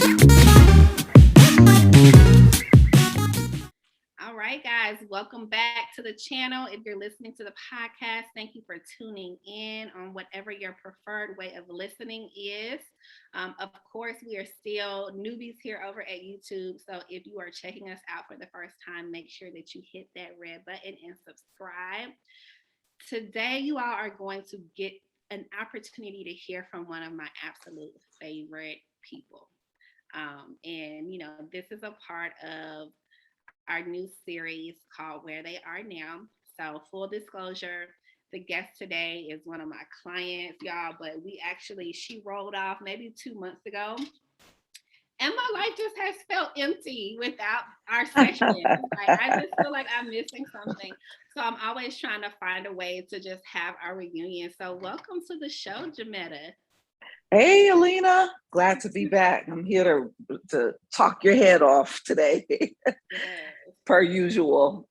All right, guys, welcome back to the channel. If you're listening to the podcast, thank you for tuning in on whatever your preferred way of listening is. Of course, we are still newbies here over at YouTube. So if you are checking us out for the first time, make sure that you hit that red button and subscribe. Today, you all are going to get an opportunity to hear from one of my absolute favorite people. This is a part of our new series called Where They Are Now. So, full disclosure, the guest today is one of my clients, y'all, but she rolled off maybe 2 months ago. And my life just has felt empty without our sessions. Like, I just feel like I'm missing something. So, I'm always trying to find a way to just have our reunion. So, welcome to the show, Jametta. Hey, Alina, glad to be back. I'm here to talk your head off today, Yes. per usual.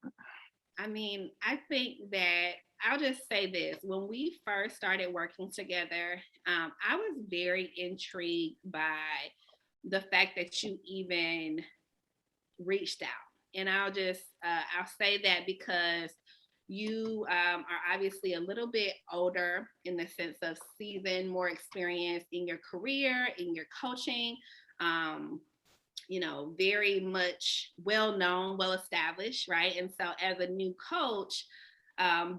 I mean, I think that I'll just say this. When we first started working together, I was very intrigued by the fact that you even reached out. And I'll say that because you are obviously a little bit older in the sense of season, more experience in your career, in your coaching. Um, very much well known, well established, right? And so, as a new coach,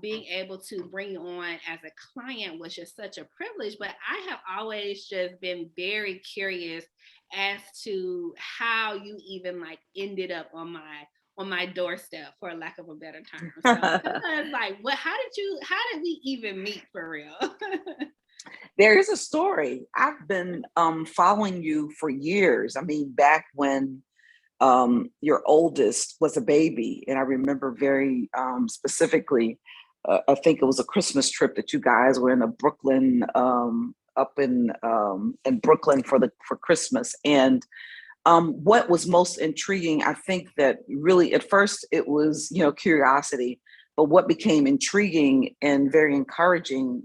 being able to bring you on as a client was just such a privilege. But I have always just been very curious as to how you even like ended up on my doorstep, for lack of a better term. So tell us, like, how did we even meet for real? There is a story. I've been following you for years. I mean, back when your oldest was a baby, and I remember very specifically. I think it was a Christmas trip that you guys were in a Brooklyn, up in Brooklyn for Christmas. And what was most intriguing, I think that really at first it was, curiosity, but what became intriguing and very encouraging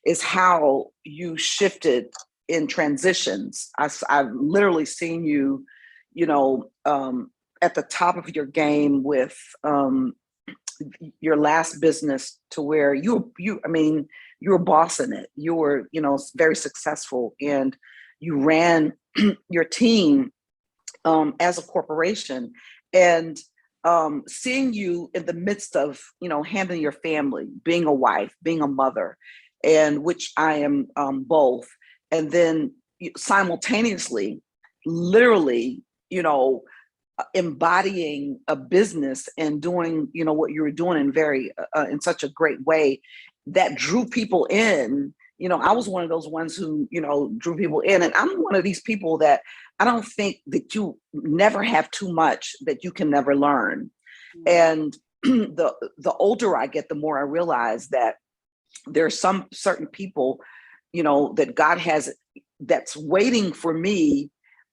is how you shifted in transitions. I've literally seen you, at the top of your game with your last business, to where I mean, you were bossing it. You were, very successful, and you ran your team as a corporation. And seeing you in the midst of, handling your family, being a wife, being a mother, and which I am both, and then simultaneously, literally, embodying a business and doing, what you were doing in such a great way that drew people in. I was one of those ones who, drew people in. And I'm one of these people that I don't think that you never have too much that you can never learn. And the older I get, the more I realize that there are some certain people, that God has, that's waiting for me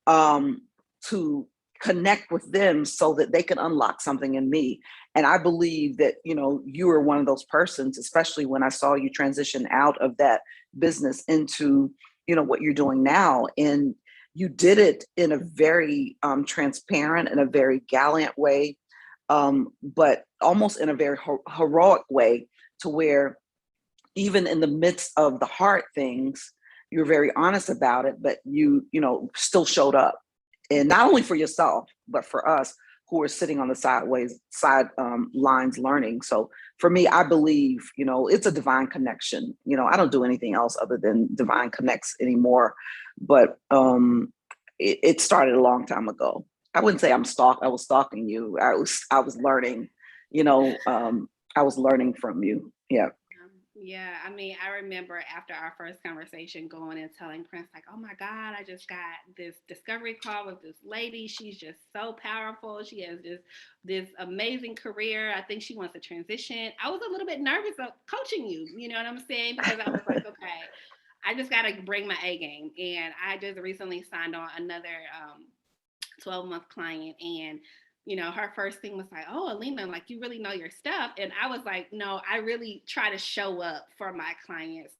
to connect with them so that they can unlock something in me. And I believe that, you are one of those persons, especially when I saw you transition out of that business into, what you're doing now. And you did it in a very transparent and a very gallant way, but almost in a very heroic way, to where even in the midst of the hard things, you're very honest about it, but you still showed up. And not only for yourself, but for us who are sitting on the side lines learning. So for me, I believe, it's a divine connection. I don't do anything else other than divine connects anymore. But it started a long time ago. I wouldn't say I was stalking you. I was learning, I was learning from you. Yeah. Yeah, I mean, I remember after our first conversation going and telling Prince, like, oh my God, I just got this discovery call with this lady. She's just so powerful. She has this amazing career. I think she wants to transition. I was a little bit nervous of coaching you, you know what I'm saying? Because I was like, okay, I just got to bring my A game. And I just recently signed on another 12-month client, and her first thing was like, "Oh, Alina, like you really know your stuff." And I was like, "No, I really try to show up for my clients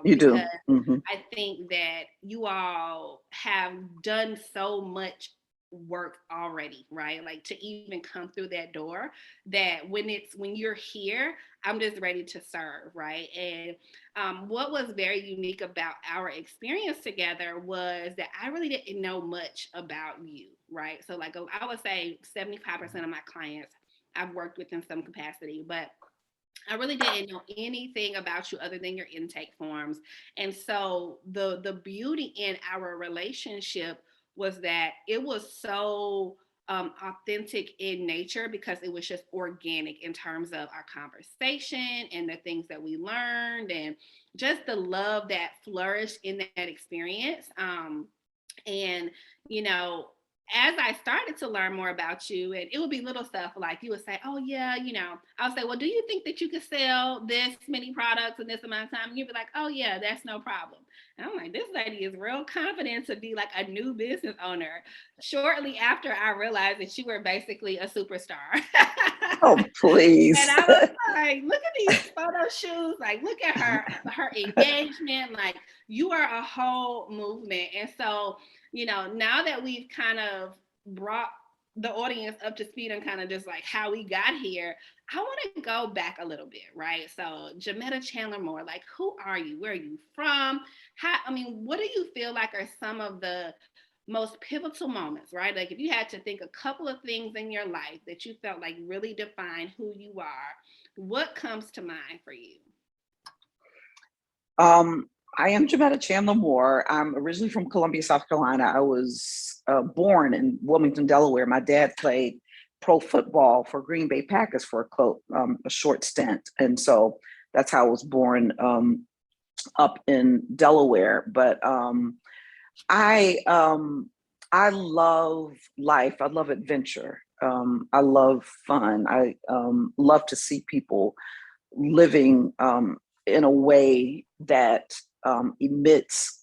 You because do. Mm-hmm. I think that you all have done so much work already, right? Like to even come through that door, that when you're here, I'm just ready to serve, right? And what was very unique about our experience together was that I really didn't know much about you, right? So like I would say 75% of my clients I've worked with in some capacity, but I really didn't know anything about you other than your intake forms. And so the beauty in our relationship was that it was so authentic in nature because it was just organic in terms of our conversation and the things that we learned and just the love that flourished in that experience. And you know, as I started to learn more about you, and it would be little stuff like you would say, "Oh yeah," I would say, "Well, do you think that you could sell this many products in this amount of time?" And you'd be like, "Oh yeah, that's no problem." And I'm like, "This lady is real confident to be like a new business owner." Shortly after, I realized that you were basically a superstar. Oh, And please. I was like, look at these photo shoots. Like, look at her engagement. Like, you are a whole movement. And so, now that we've kind of brought the audience up to speed on kind of just like how we got here, I want to go back a little bit, right? So, Jametta Chandler Moore, like, who are you? Where are you from? What do you feel like are some of the most pivotal moments, right? Like if you had to think a couple of things in your life that you felt like really define who you are, what comes to mind for you? Um, I am Jametta Chandler Moore. I'm originally from Columbia, South Carolina. I was born in Wilmington, Delaware. My dad played pro football for Green Bay Packers for a short stint, and so that's how I was born up in Delaware. But I um, I love life. I love adventure. I love fun. I love to see people living in a way that emits,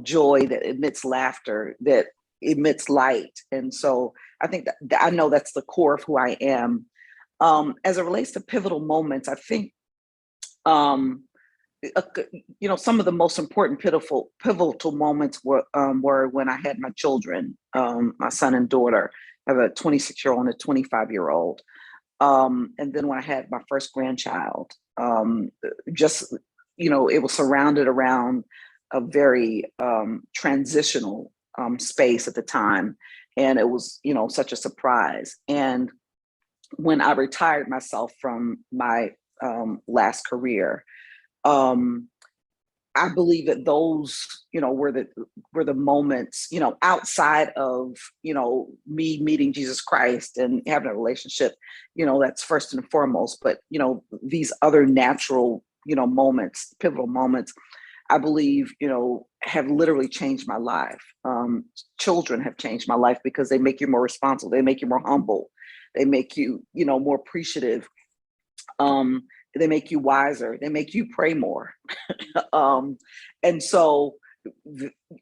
joy, that emits laughter, that emits light. And so I think that I know that's the core of who I am. As it relates to pivotal moments, I think um, uh, some of the most important pivotal moments were when I had my children, my son and daughter. I have a 26-year-old and a 25-year-old. And then when I had my first grandchild, just, it was surrounded around a very transitional space at the time. And it was, such a surprise. And when I retired myself from my last career, um, I believe that those, were the moments, outside of, me meeting Jesus Christ and having a relationship, that's first and foremost. But, these other natural, moments, pivotal moments, I believe, have literally changed my life. Children have changed my life because they make you more responsible. They make you more humble. They make you, more appreciative. Um, they make you wiser. They make you pray more. um, and so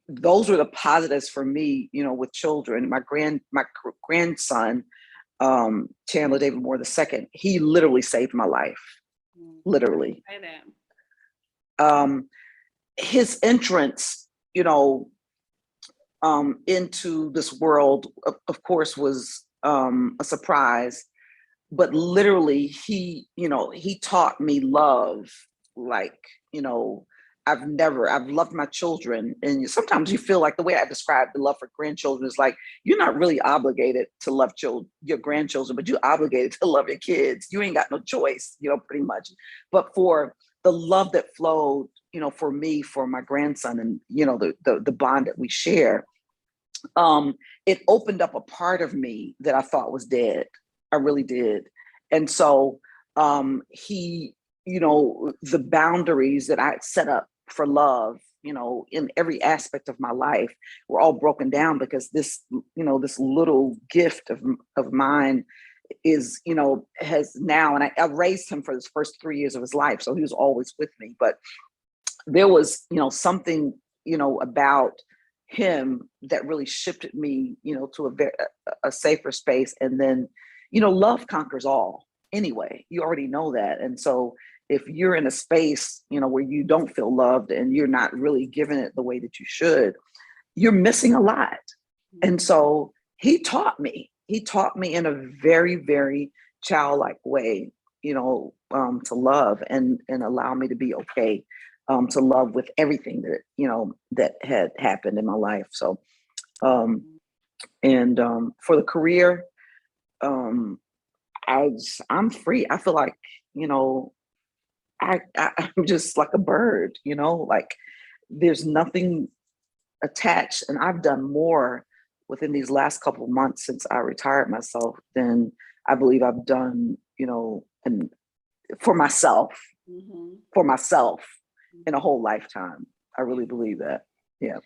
those were the positives for me, with children. My grandson, Chandler David Moore II, he literally saved my life. Literally. Say that. Um, his entrance, into this world, of course, was a surprise. But literally, he taught me love, like, you know, I've loved my children. And sometimes you feel like the way I describe the love for grandchildren is like, you're not really obligated to love your grandchildren, but you're obligated to love your kids. You ain't got no choice, pretty much. But for the love that flowed, for me, for my grandson, and, the bond that we share, it opened up a part of me that I thought was dead. I really did. And so he, the boundaries that I set up for love, in every aspect of my life were all broken down because this little gift of mine is, has now, and I raised him for his first 3 years of his life. So he was always with me. But there was, something, about him that really shifted me, to a safer space. And then, love conquers all anyway. You already know that. And so if you're in a space, where you don't feel loved and you're not really giving it the way that you should, you're missing a lot. And so he taught me in a very, very childlike way, to love and allow me to be okay, to love with everything that, that had happened in my life. So, for the career, I'm free. I feel like, I'm just like a bird, like there's nothing attached. And I've done more within these last couple of months since I retired myself than I believe I've done, and for myself, in a whole lifetime. I really believe that. Yeah.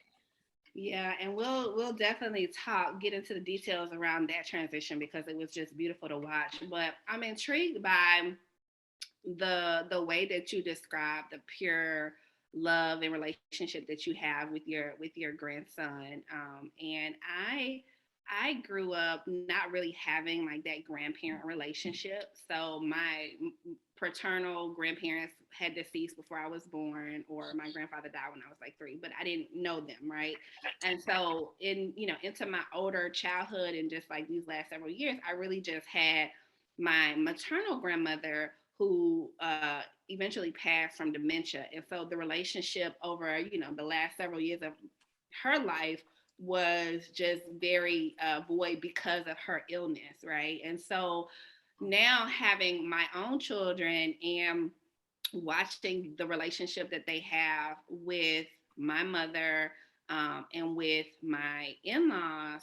Yeah, and we'll definitely get into the details around that transition because it was just beautiful to watch. But I'm intrigued by the way that you describe the pure love and relationship that you have with your grandson. And I grew up not really having like that grandparent relationship. So my paternal grandparents had deceased before I was born, or my grandfather died when I was like 3, but I didn't know them, right? And so into my older childhood and just like these last several years, I really just had my maternal grandmother who eventually passed from dementia. And so the relationship over, the last several years of her life was just very void because of her illness, right? And so now having my own children and watching the relationship that they have with my mother and with my in-laws,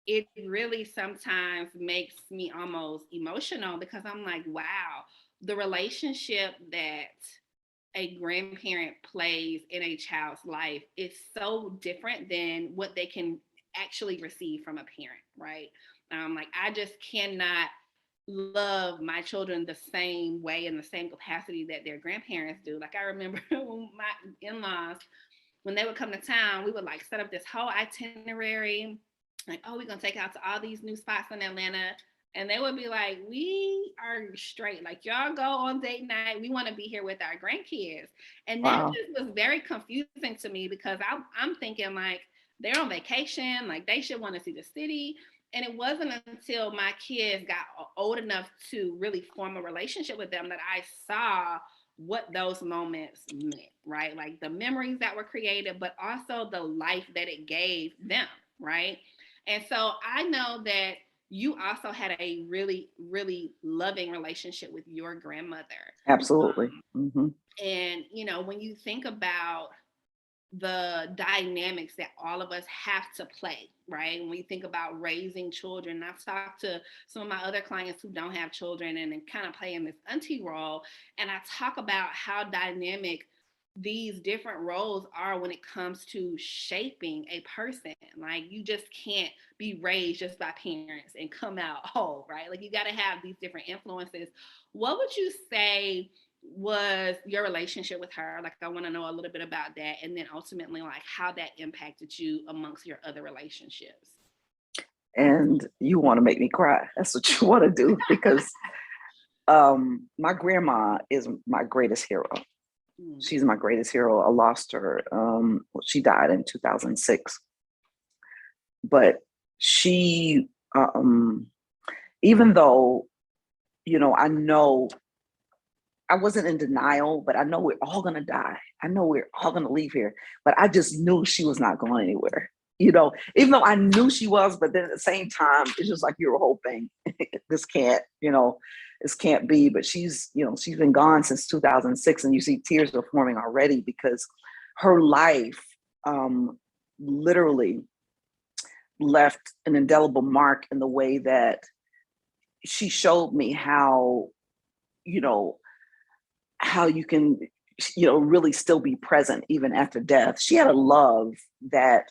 it really sometimes makes me almost emotional because I'm like, wow, the relationship that a grandparent plays in a child's life is so different than what they can actually receive from a parent, right? Like I just cannot love my children the same way in the same capacity that their grandparents do. Like I remember when my in-laws, when they would come to town, we would like set up this whole itinerary. Like, oh, we're gonna take out to all these new spots in Atlanta. And they would be like, we are straight. Like, y'all go on date night. We want to be here with our grandkids. And that just was very confusing to me because I'm thinking like they're on vacation, like they should want to see the city. And it wasn't until my kids got old enough to really form a relationship with them that I saw what those moments meant, right? Like the memories that were created, but also the life that it gave them, right? And so I know that you also had a really, really loving relationship with your grandmother. Absolutely. And, when you think about the dynamics that all of us have to play, right? When we think about raising children, I've talked to some of my other clients who don't have children and kind of play in this auntie role. And I talk about how dynamic these different roles are when it comes to shaping a person. Like you just can't be raised just by parents and come out whole, right? Like you got to have these different influences. What would you say was your relationship with her? Like I want to know a little bit about that, and then ultimately like how that impacted you amongst your other relationships. And you want to make me cry. That's what you want to do because my grandma is my greatest hero. She's my greatest hero. I lost her. She died in 2006. But she, even though, I know I wasn't in denial, but I know we're all going to die. I know we're all going to leave here. But I just knew she was not going anywhere. Even though I knew she was, but then at the same time, it's just like you're hoping this can't be. But she's been gone since 2006, and you see tears are forming already because her life literally left an indelible mark in the way that she showed me how you can really still be present even after death. She had a love that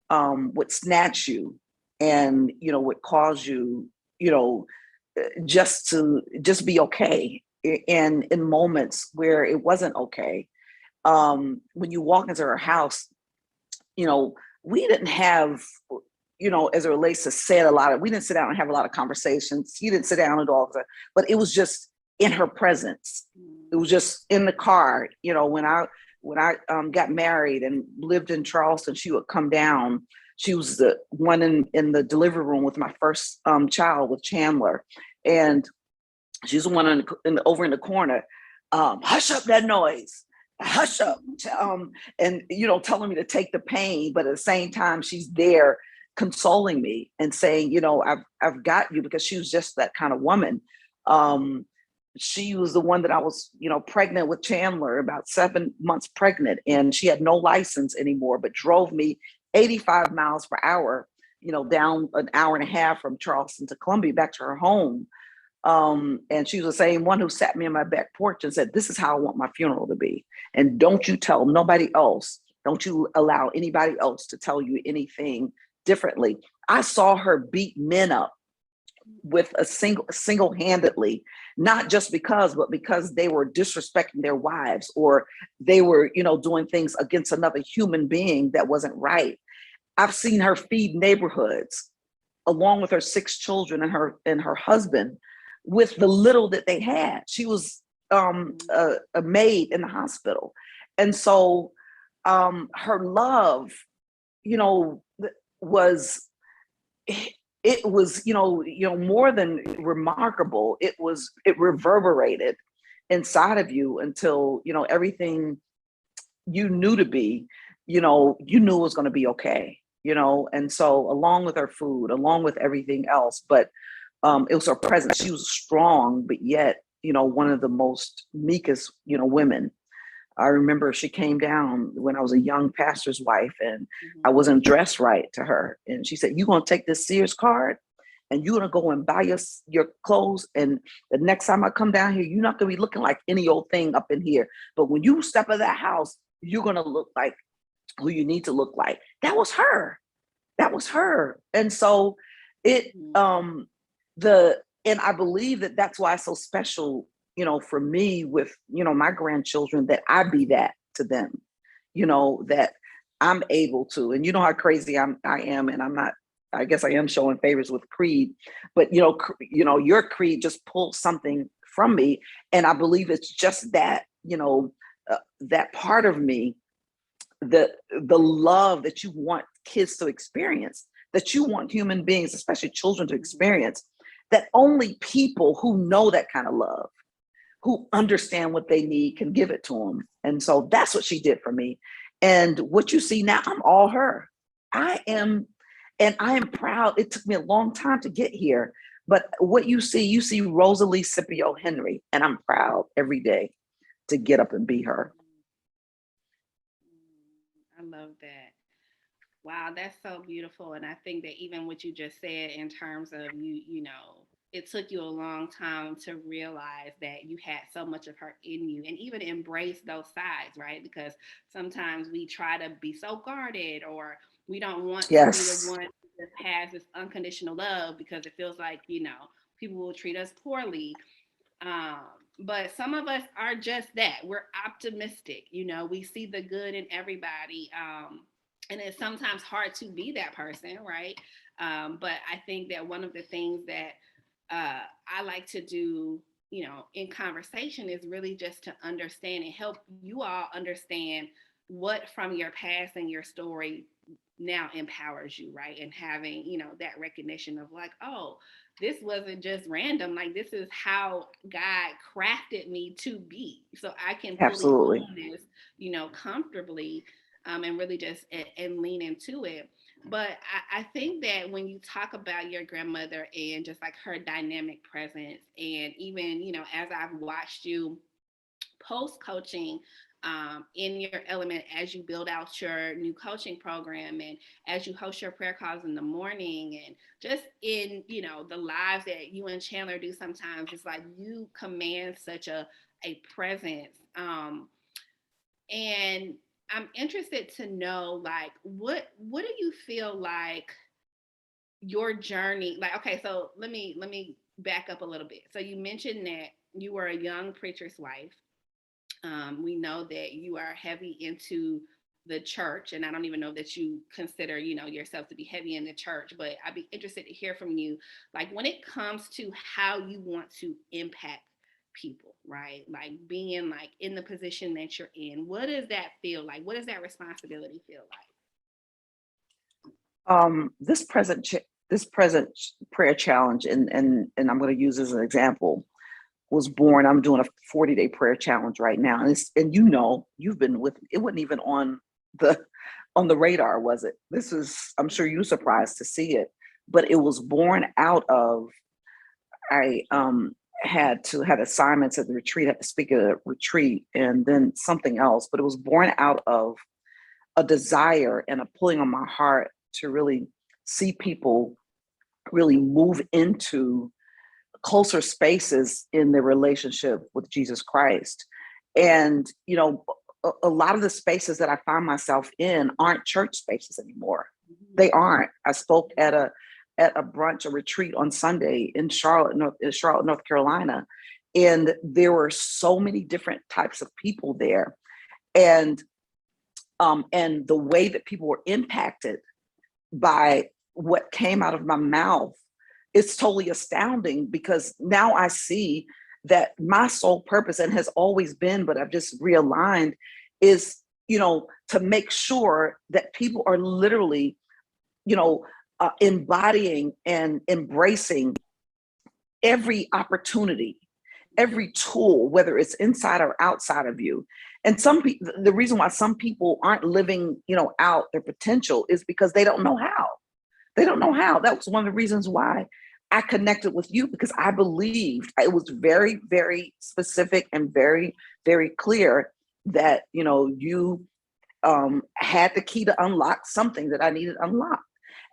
would snatch you and would cause you just be okay in moments where it wasn't okay. When you walk into her house, we didn't have, as it relates to we didn't sit down and have a lot of conversations. He didn't sit down at all, but it was just in her presence. It was just in the car. When I got married and lived in Charleston, she would come down. She was the one in the delivery room with my first child, with Chandler. And she's the one over in the corner. Hush up that noise. Hush up. And, telling me to take the pain. But at the same time, she's there consoling me and saying, I've got you, because she was just that kind of woman. She was the one that I was, pregnant with Chandler, about 7 months pregnant, and she had no license anymore, but drove me 85 miles per hour, down an hour and a half from Charleston to Columbia back to her home. And she was the same one who sat me on my back porch and said, "This is how I want my funeral to be. And don't you tell nobody else. Don't you allow anybody else to tell you anything differently." I saw her beat men up with a single-handedly, not just but because they were disrespecting their wives, or they were, doing things against another human being that wasn't right. I've seen her feed neighborhoods along with her 6 children and her husband with the little that they had. She was a maid in the hospital. And so her love, was, it was, more than remarkable. It reverberated inside of you until, everything you knew to be, you knew it was going to be okay, and so along with her food, along with everything else, but it was her presence. She was strong, but yet, one of the most meekest, women. I remember she came down when I was a young pastor's wife, and I wasn't dressed right to her. And she said, "You gonna take this Sears card and you're gonna go and buy your clothes. And the next time I come down here, you're not gonna be looking like any old thing up in here. But when you step in that house, you're gonna look like who you need to look like." That was her. That was her. And so and I believe that that's why it's so special, for me with, my grandchildren, that I be that to them, that I'm able to. And you know how crazy I am, and I'm not, I guess I am showing favors with creed, but your creed just pulls something from me. And I believe it's just that, that part of me, the love that you want kids to experience, that you want human beings, especially children, to experience, that only people who know that kind of love, who understand what they need, can give it to them. And so that's what she did for me. And what you see now, I'm all her. I am proud. It took me a long time to get here, but what you see Rosalie Scipio Henry, and I'm proud every day to get up and be her. I love that. Wow, that's so beautiful. And I think that even what you just said in terms of it took you a long time to realize that you had so much of her in you, and even embrace those sides, right? Because sometimes we try to be so guarded, or we don't want to be the Yes. one that has this unconditional love, because it feels like, people will treat us poorly. Um, but some of us are just that. We're optimistic. We see the good in everybody. And it's sometimes hard to be that person, right? But I think that one of the things that I like to do, in conversation, is really just to understand and help you all understand what from your past and your story now empowers you, right? And having, that recognition of like, oh, this wasn't just random. Like, this is how God crafted me to be. So I can fully Absolutely. own this, comfortably, and really just and lean into it. But I think that when you talk about your grandmother and just like her dynamic presence, and even, as I've watched you post coaching, in your element, as you build out your new coaching program, and as you host your prayer calls in the morning, and just in, the lives that you and Chandler do sometimes, it's like you command such a presence. And I'm interested to know, like, what do you feel like your journey, like, okay, so let me back up a little bit. So you mentioned that you were a young preacher's wife. We know that you are heavy into the church, and I don't even know that you consider, yourself to be heavy in the church, but I'd be interested to hear from you, like when it comes to how you want to impact people, right? Like being like in the position that you're in, what does that feel like? What does that responsibility feel This present prayer challenge, and I'm going to use as an example, was born. I'm doing a 40-day prayer challenge right now, and you've been with it. Wasn't even the on the radar, was it? This is, I'm sure you're surprised to see it, but it was born out of, I had assignments at the retreat, had to speak at a retreat, and then something else, but it was born out of a desire and a pulling on my heart to really see people really move into closer spaces in their relationship with Jesus Christ. And, a lot of the spaces that I find myself in aren't church spaces anymore. They aren't. I spoke at a brunch, a retreat on Sunday in Charlotte, North Carolina, and there were so many different types of people there, and the way that people were impacted by what came out of my mouth, it's totally astounding, because now I see that my sole purpose, and has always been, but I've just realigned, is, to make sure that people are literally, embodying and embracing every opportunity, every tool, whether it's inside or outside of you. And the reason why some people aren't living, out their potential is because they don't know how. They don't know how. That was one of the reasons why I connected with you, because I believed it was very, very specific and very, very clear that, you had the key to unlock something that I needed unlocked.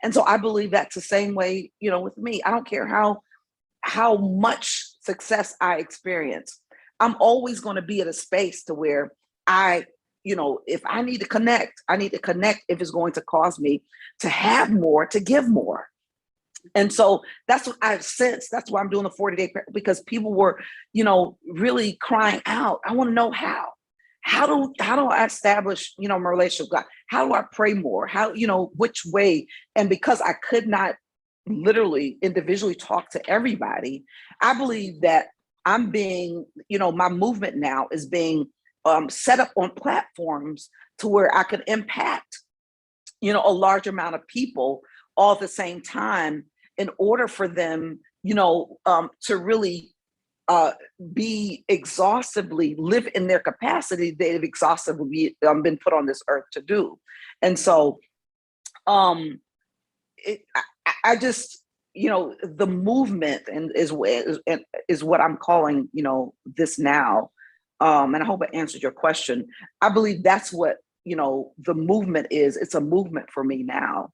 And so I believe that's the same way, with me. I don't care how much success I experience. I'm always going to be at a space to where if I need to connect, if it's going to cause me to have more, to give more. And so that's what I've sensed. That's why I'm doing the 40-day prayer, because people were, really crying out. I want to know how. How do I establish, my relationship with God? How do I pray more? How, which way? And because I could not literally individually talk to everybody, I believe that I'm being, my movement now is being set up on platforms to where I could impact, a large amount of people all at the same time, in order for them, to really be exhaustively live in their capacity they've exhaustively been put on this earth to do. And so I just, the movement is what I'm calling, this now. And I hope I answered your question. I believe that's what, the movement is. It's a movement for me now.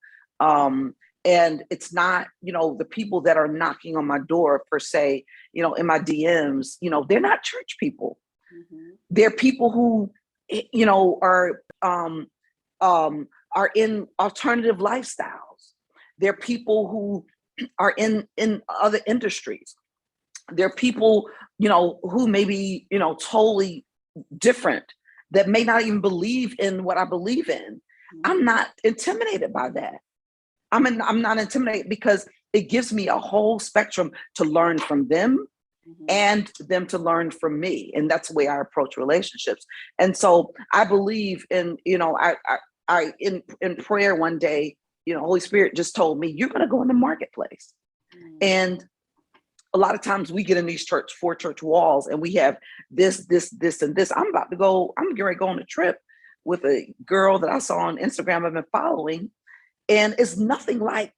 And it's not, the people that are knocking on my door per se, in my DMs, they're not church people. Mm-hmm. They're people who, are in alternative lifestyles. They're people who are in other industries. They're people, who may be, totally different, that may not even believe in what I believe in. Mm-hmm. I'm not intimidated by that. I'm not intimidated, because it gives me a whole spectrum to learn from them, mm-hmm. and them to learn from me. And that's the way I approach relationships. And so I believe in, I in prayer one day, Holy Spirit just told me, you're going to go in the marketplace. Mm-hmm. And a lot of times we get in these four church walls, and we have this, and this. I'm getting ready to go on a trip with a girl that I saw on Instagram I've been following. And it's nothing like,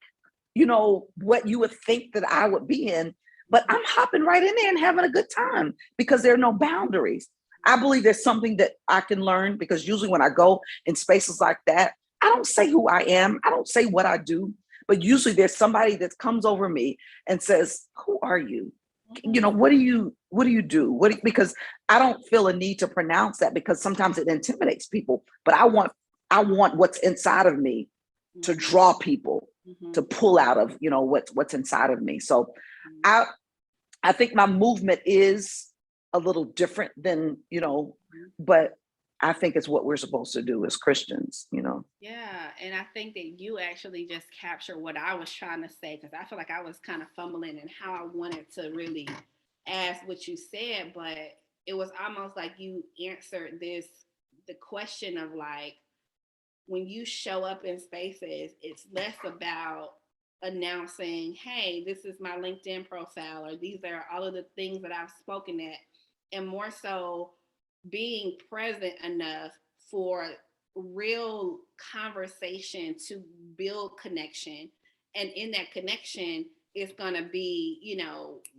what you would think that I would be in, but I'm hopping right in there and having a good time, because there are no boundaries. I believe there's something that I can learn, because usually when I go in spaces like that, I don't say who I am. I don't say what I do, but usually there's somebody that comes over me and says, who are you? What do you do? Because I don't feel a need to pronounce that, because sometimes it intimidates people, but I want what's inside of me to draw people, mm-hmm. to pull out of, what's inside of me. So I think my movement is a little different than, but I think it's what we're supposed to do as Christians, you know. Yeah, and I think that you actually just captured what I was trying to say, because I feel like I was kind of fumbling in how I wanted to really ask what you said, but it was almost like you answered the question of like, when you show up in spaces, it's less about announcing, hey, this is my LinkedIn profile, or these are all of the things that I've spoken at, and more so being present enough for real conversation to build connection. And in that connection, it's going to be,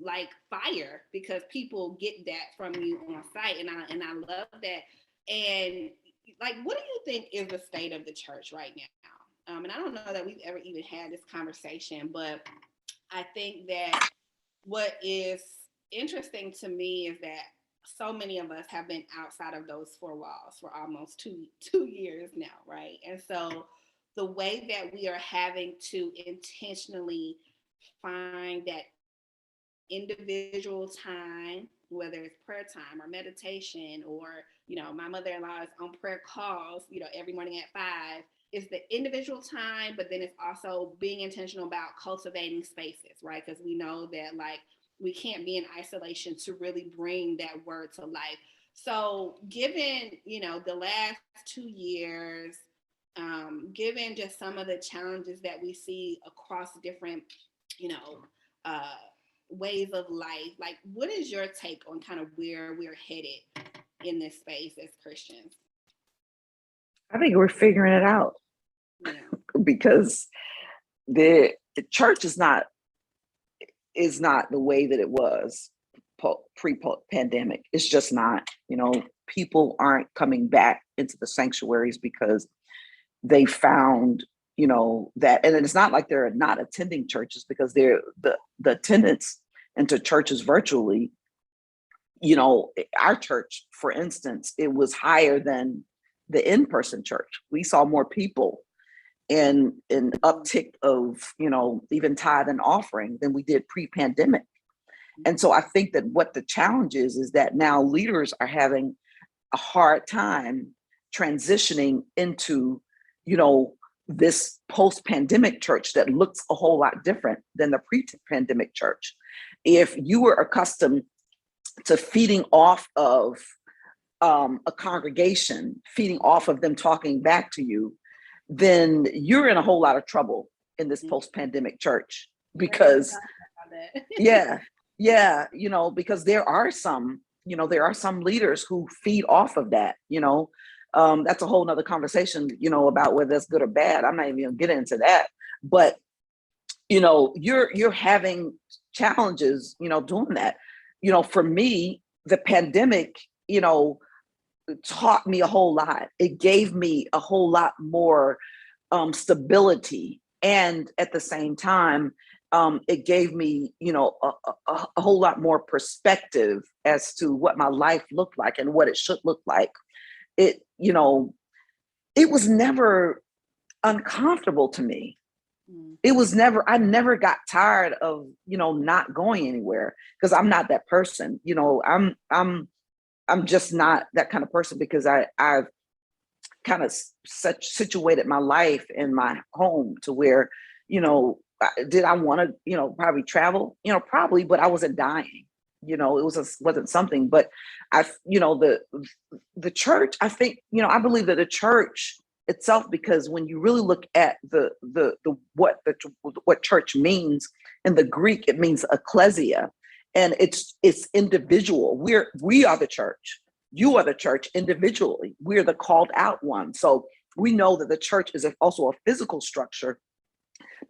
like fire, because people get that from you on site. And I love that. And like, what do you think is the state of the church right now? And I don't know that we've ever even had this conversation, but I think that what is interesting to me is that so many of us have been outside of those four walls for almost two years now, right? And so the way that we are having to intentionally find that individual time, whether it's prayer time or meditation, or my mother-in-law is on prayer calls every morning at 5. It's the individual time, but then it's also being intentional about cultivating spaces, right? Because we know that like we can't be in isolation to really bring that word to life. So given the last 2 years, given just some of the challenges that we see across different uh, ways of life, like what is your take on kind of where we're headed in this space as Christians? I think we're figuring it out. Yeah. Because the church is not the way that it was pre-pandemic. It's just not. People aren't coming back into the sanctuaries because they found that, and it's not like they're not attending churches, because they're the attendance into churches virtually, our church, for instance, it was higher than the in-person church. We saw more people and an uptick of even tithe and offering than we did pre-pandemic. And so I think that what the challenge is that now leaders are having a hard time transitioning into this post-pandemic church that looks a whole lot different than the pre-pandemic church. If you were accustomed to feeding off of a congregation, feeding off of them talking back to you, then you're in a whole lot of trouble in this post-pandemic church, because because there are some leaders who feed off of that. That's a whole nother conversation, about whether that's good or bad. I'm not even gonna get into that, but you're having challenges, doing that. For me, the pandemic, taught me a whole lot. It gave me a whole lot more stability, and at the same time, it gave me, a whole lot more perspective as to what my life looked like and what it should look like. It was never uncomfortable to me. It was never, I never got tired of, not going anywhere, because I'm not that person. I'm just not that kind of person, because I've kind of situated my life in my home to where, did I want to, probably travel, probably, but I wasn't dying. It wasn't something. But the church, I think, I believe that the church itself, because when you really look at what church means in the Greek, it means ecclesia, and it's individual. We are the church. You are the church individually. We're the called out one. So we know that the church is also a physical structure,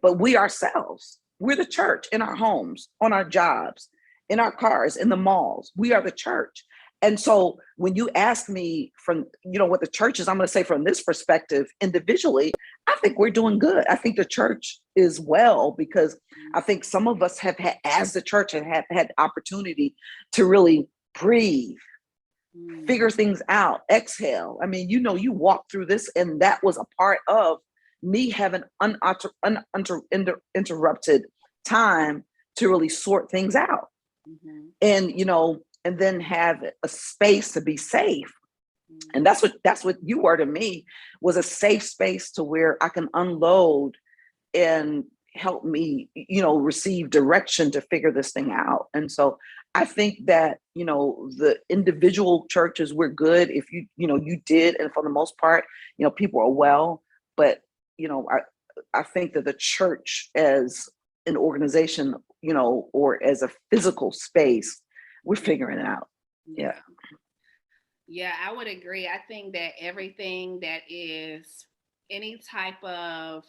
but we ourselves, we're the church in our homes, on our jobs, in our cars, in the malls. We are the church. And so when you ask me from, what the church is, I'm going to say from this perspective, individually, I think we're doing good. I think the church is well, because I think some of us have had, as the church, have had opportunity to really breathe, figure things out, exhale. I mean, you walk through this, and that was a part of me having uninterrupted time to really sort things out. And, and then have a space to be safe And that's what you were to me, was a safe space to where I can unload and help me, receive direction to figure this thing out. And so I think that, the individual churches, we're good if you did, and for the most part, people are well, but, I think that the church as an organization, or as a physical space, we're figuring it out. Yeah. Yeah, I would agree. I think that everything that is any type of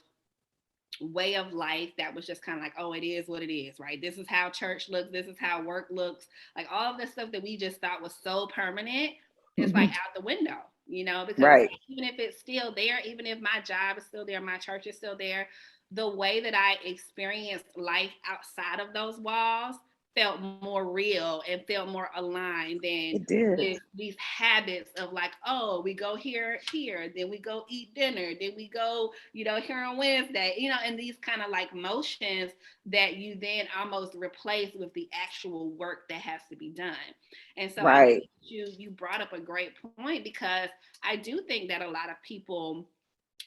way of life that was just kind of like, oh, it is what it is, right? This is how church looks. This is how work looks. Like all of the stuff that we just thought was so permanent is like out the window, because Right. even if it's still there, even if my job is still there, my church is still there, the way that I experienced life outside of those walls felt more real and felt more aligned than It did. these habits of like, oh, we go here, then we go eat dinner, then we go, here on Wednesday, and these kind of like motions that you then almost replace with the actual work that has to be done. And so I think you brought up a great point, because I do think that a lot of people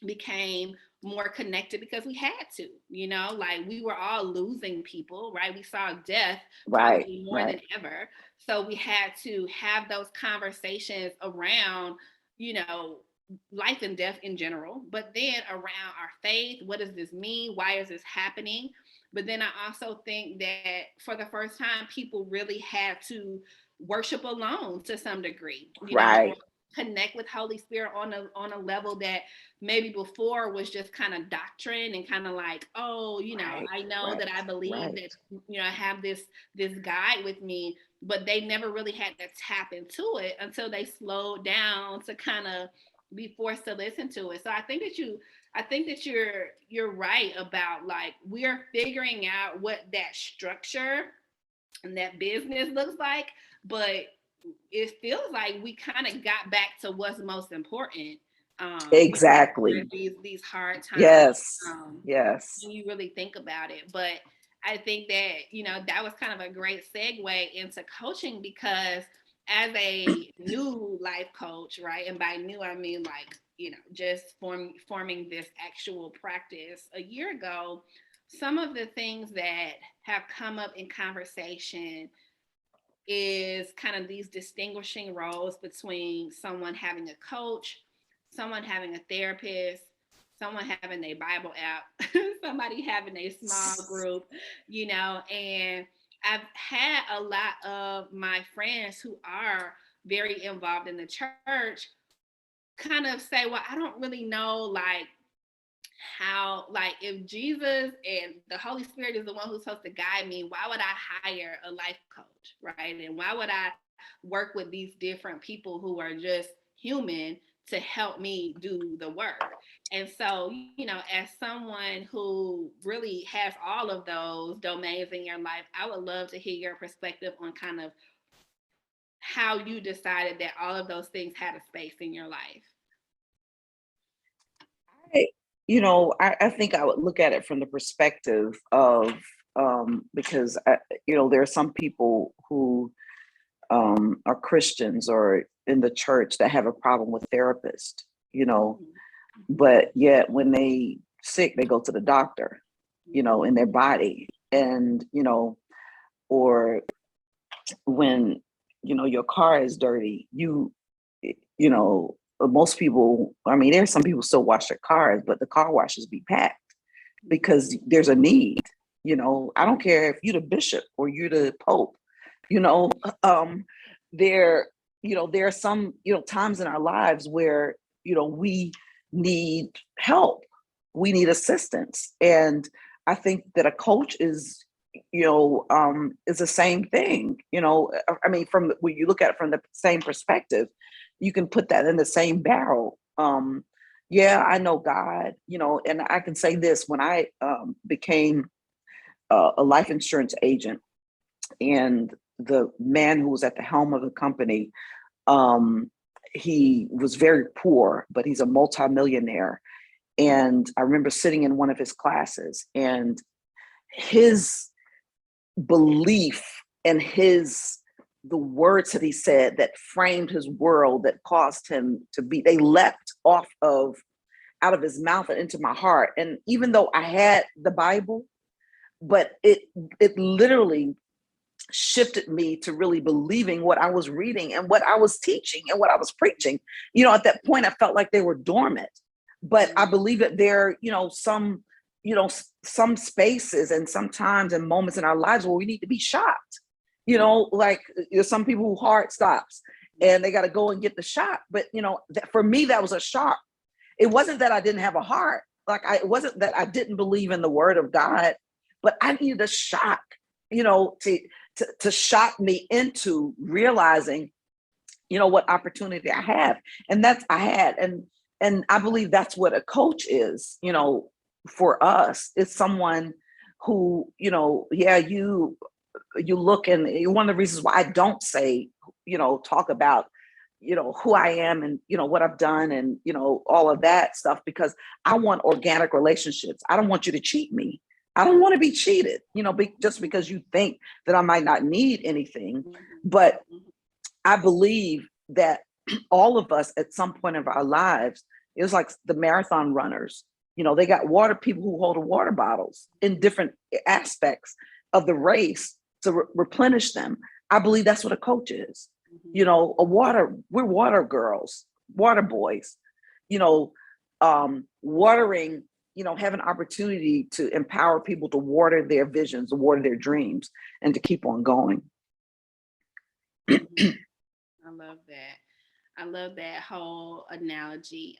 became more connected because we had to, like we were all losing people, right? We saw death probably more than ever. So we had to have those conversations around, life and death in general, but then around our faith. What does this mean? Why is this happening? But then I also think that for the first time, people really had to worship alone to some degree, connect with Holy Spirit on a level that maybe before was just kind of doctrine and kind of like, oh, I know that I believe that, I have this guide with me, but they never really had to tap into it until they slowed down to kind of be forced to listen to it. So I think that you're right about like, we're figuring out what that structure and that business looks like, but it feels like we kind of got back to what's most important. Exactly. These hard times. Yes. Yes. When you really think about it. But I think that, that was kind of a great segue into coaching, because as a new life coach, right? And by new, I mean like, just forming this actual practice a year ago, some of the things that have come up in conversation is kind of these distinguishing roles between someone having a coach, someone having a therapist, someone having a Bible app, somebody having a small group, and I've had a lot of my friends who are very involved in the church kind of say, well, I don't really know, like, how, like, if Jesus and the Holy Spirit is the one who's supposed to guide me, why would I hire a life coach, right? And why would I work with these different people who are just human to help me do the work? And so, as someone who really has all of those domains in your life, I would love to hear your perspective on kind of how you decided that all of those things had a space in your life. I think I would look at it from the perspective of, because, there are some people who are Christians or in the church that have a problem with therapists, but yet when they sick, they go to the doctor, in their body. And, or when, your car is dirty, most people, there's some people still wash their cars, but the car washes be packed because there's a need. I don't care if you're the bishop or you're the pope, there are some, times in our lives where, we need help, we need assistance. And I think that a coach is the same thing, from when you look at it from the same perspective, you can put that in the same barrel. Yeah, I know God, and I can say this: when I became a life insurance agent, and the man who was at the helm of the company, he was very poor, but he's a multimillionaire. And I remember sitting in one of his classes, and his belief and his the words that he said that framed his world, that caused him to be, they leapt out of his mouth and into my heart. And even though I had the Bible, but it literally shifted me to really believing what I was reading and what I was teaching and what I was preaching. At that point, I felt like they were dormant, but I believe that there, some spaces and sometimes and moments in our lives where we need to be shocked. Like there's some people who heart stops and they got to go and get the shot. But for me, that was a shock. It wasn't that I didn't have a heart. It wasn't that I didn't believe in the word of God, but I needed a shock, to shock me into realizing, what opportunity I have. And I had. And I believe that's what a coach is, for us. It's someone who, you look, and one of the reasons why I don't say, talk about, who I am and, what I've done and, all of that stuff, because I want organic relationships. I don't want you to cheat me. I don't want to be cheated, just because you think that I might not need anything. But I believe that all of us at some point of our lives, it was like the marathon runners, they got people who hold water bottles in different aspects of the race to replenish them. I believe that's what a coach is. We're water girls, water boys, watering, have an opportunity to empower people to water their visions, to water their dreams, and to keep on going. I love that. I love that whole analogy.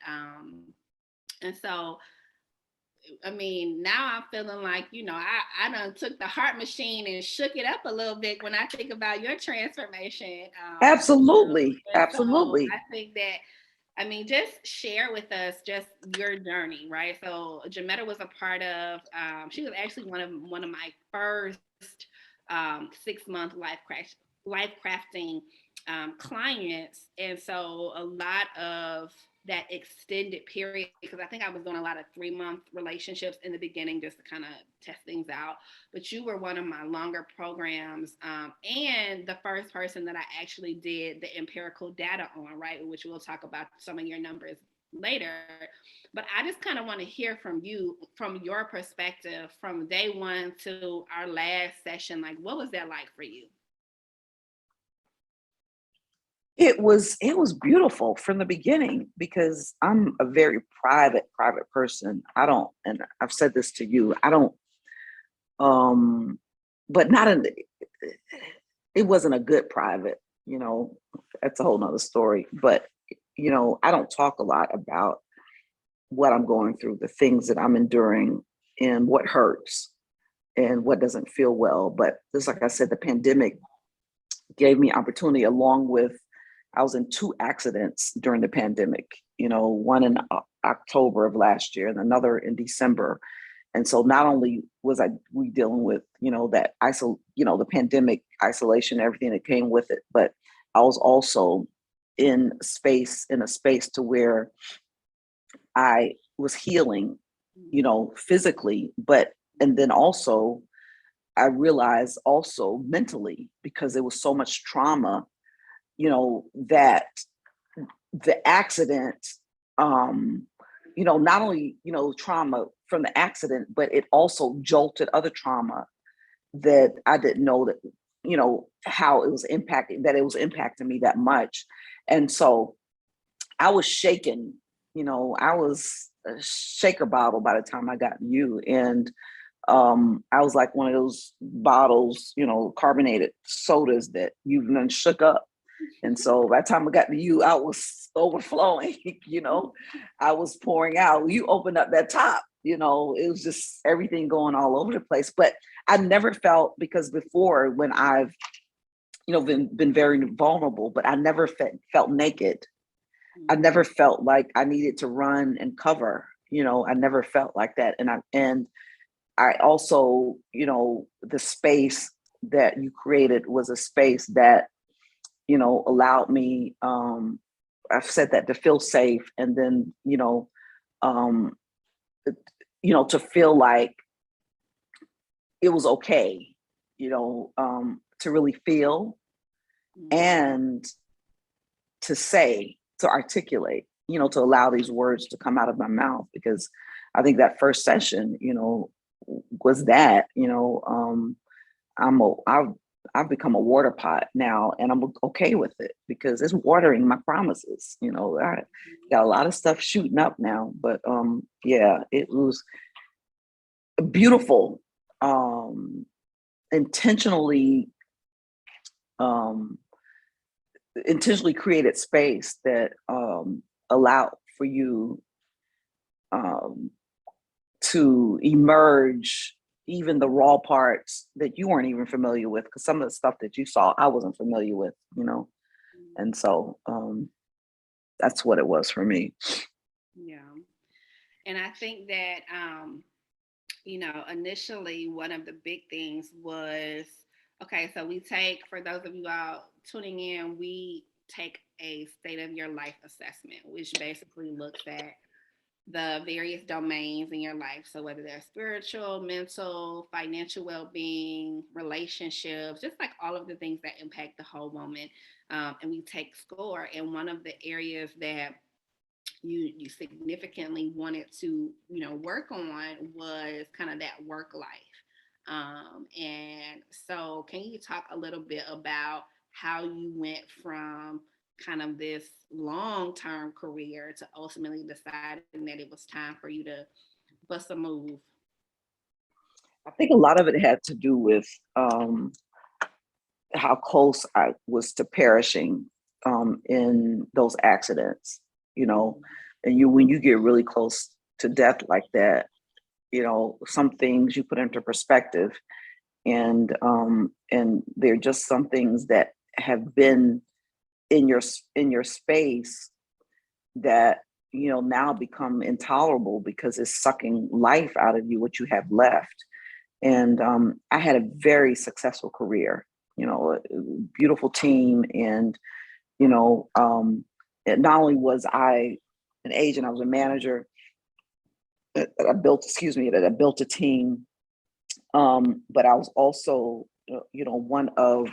And so, I mean, now I'm feeling like, I done took the heart machine and shook it up a little bit when I think about your transformation. Absolutely. Absolutely. So I think that, just share with us just your journey, right? So Jametta was a part of, she was actually one of my first 6-month Lifecrafting clients. And so a lot of that extended period, because I think I was doing a lot of 3-month relationships in the beginning just to kind of test things out. But you were one of my longer programs, and the first person that I actually did the empirical data on, right? Which we'll talk about some of your numbers later. But I just kind of want to hear from you, from your perspective, from day one to our last session. Like, what was that like for you? It was beautiful from the beginning, because I'm a very private person. And I've said this to you, I don't, but it wasn't a good private, that's a whole nother story. But, I don't talk a lot about what I'm going through, the things that I'm enduring, and what hurts and what doesn't feel well. But just like I said, the pandemic gave me opportunity, along with, I was in 2 accidents during the pandemic, one in October of last year and another in December. And so not only was we dealing with, that the pandemic isolation, everything that came with it, but I was also in a space to where I was healing, physically, and then also I realized also mentally, because there was so much trauma, that the accident, not only, trauma from the accident, but it also jolted other trauma that I didn't know that, how it was impacting me that much. And so I was shaken, I was a shaker bottle by the time I got you. And I was like one of those bottles, carbonated sodas that you've done shook up. And so by the time I got to you, I was overflowing, I was pouring out. You opened up that top, it was just everything going all over the place. But I never felt, because before, when I've, been very vulnerable, but I never felt naked. I never felt like I needed to run and cover, I never felt like that. And I also, the space that you created was a space that, allowed me, I've said that, to feel safe. And then, to feel like it was okay, to really feel, and to articulate, to allow these words to come out of my mouth, because I think that first session, was that, I've become a water pot now, and I'm okay with it because it's watering my promises. I got a lot of stuff shooting up now, but yeah, it was beautiful, intentionally um, intentionally created space that allowed for you um, to emerge even the raw parts that you weren't even familiar with, because some of the stuff that you saw I wasn't familiar with, and so that's what it was for me. Yeah. And I think that initially one of the big things was, okay, so for those of you all tuning in, we take a state of your life assessment, which basically looks at the various domains in your life. So whether they're spiritual, mental, financial well-being, relationships, just like all of the things that impact the whole moment. And we take score. And one of the areas that you significantly wanted to work on was kind of that work life, and so can you talk a little bit about how you went from kind of this long-term career to ultimately deciding that it was time for you to bust a move? I think a lot of it had to do with how close I was to perishing in those accidents, and when you get really close to death like that, some things you put into perspective, and they're just some things that have been in your space that now become intolerable because it's sucking life out of you, what you have left. And I had a very successful career, a beautiful team, and not only was I an agent, I was a manager. That I built a team, but I was also, one of